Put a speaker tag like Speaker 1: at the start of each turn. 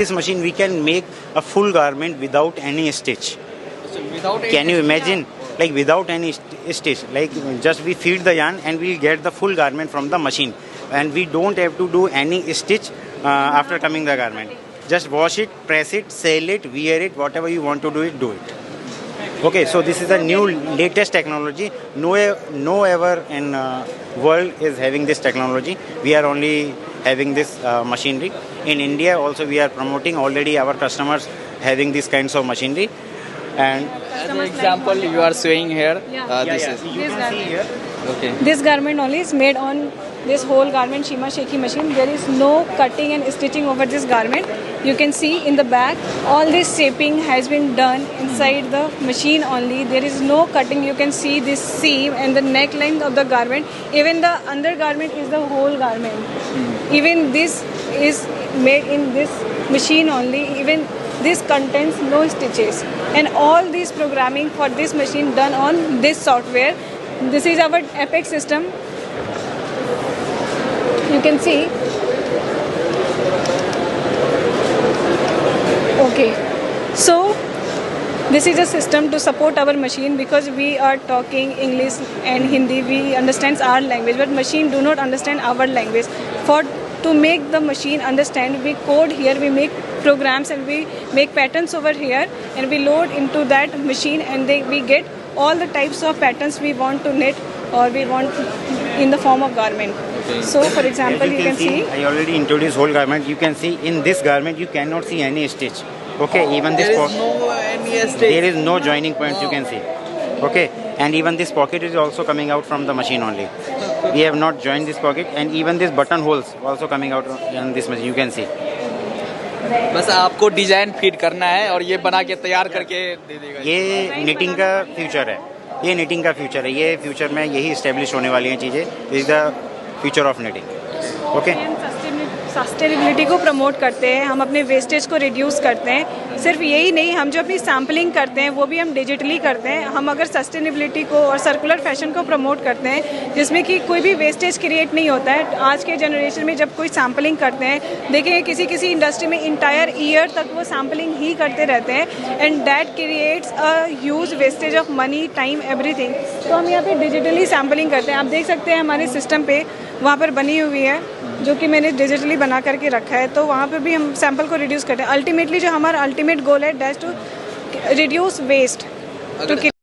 Speaker 1: This machine we can make a full garment without any stitch.
Speaker 2: So without any
Speaker 1: Can you
Speaker 2: stitch,
Speaker 1: imagine? Like without any stitch, like just we feed the yarn and we get the full garment from the machine, and we don't have to do any stitch after coming the garment. Just wash it, press it, sell it, wear it, whatever you want to do it, do it. Okay, so this is a new latest technology. No ever in world is having this technology. We are only having this machinery. In India also we are promoting already our customers having these kinds of machinery. And
Speaker 2: as an example, you are showing here. This is
Speaker 1: you can see here.
Speaker 2: okay.
Speaker 3: This garment only is made on this whole garment Shima Sheki machine. There is no cutting and stitching over this garment. You can see in the back all this shaping has been done inside the machine only. There is no cutting. You can see this seam and the neckline of the garment. Even the undergarment is the whole garment. Even this is made in this machine only. Even this contains no stitches, and all this programming for this machine done on this software. This is our Apex system. You can see. Okay, so this is a system to support our machine, because we are talking English and Hindi. We understand our language, but machine do not understand our language. To make the machine understand, we code here, we make programs and we make patterns over here, and we load into that machine, and we get all the types of patterns we want to knit or we want in the form of garment.
Speaker 2: Okay.
Speaker 3: So for example,
Speaker 1: As
Speaker 3: you can see.
Speaker 1: I already introduced whole garment. You can see in this garment you cannot see any stitch. Okay, even this
Speaker 2: There is no any stitch.
Speaker 1: there is no joining points you can see. Okay, and even this pocket is also coming out from the machine only. We have not joined this pocket, and even this button holes also coming out in this machine. You can see.
Speaker 2: बस आपको design feed करना है और ये बना के तैयार करके दे देगा।
Speaker 1: ये निटिंग का फ्यूचर है। ये निटिंग का फ्यूचर है। ये फ्यूचर में यही इस्टेब्लिश होने वाली हैं चीज़ें। This is the future of knitting. Okay,
Speaker 3: sustainability को प्रमोट करते हैं, हम अपने वेस्टेज को रिड्यूस करते हैं। सिर्फ यही नहीं, हम जो अपनी सैम्पलिंग करते हैं वो भी हम डिजिटली करते हैं। हम अगर सस्टेनेबिलिटी को और सर्कुलर फैशन को प्रमोट करते हैं, जिसमें कि कोई भी वेस्टेज क्रिएट नहीं होता है। आज के जनरेशन में जब कोई सैम्पलिंग करते हैं, देखिए किसी इंडस्ट्री में इंटायर ईयर तक वो सैम्पलिंग ही करते रहते हैं, and that creates a huge wastage of money, time, everything. तो हम यहाँ पे डिजिटली सैम्पलिंग करते हैं। आप देख सकते हैं हमारे सिस्टम पे वहाँ पर बनी हुई है, जो कि मैंने डिजिटली बना करके रखा है। तो वहाँ पे भी हम सैंपल को रिड्यूस करते हैं। अल्टीमेटली जो हमारा अल्टीमेट गोल है, that's to reduce waste to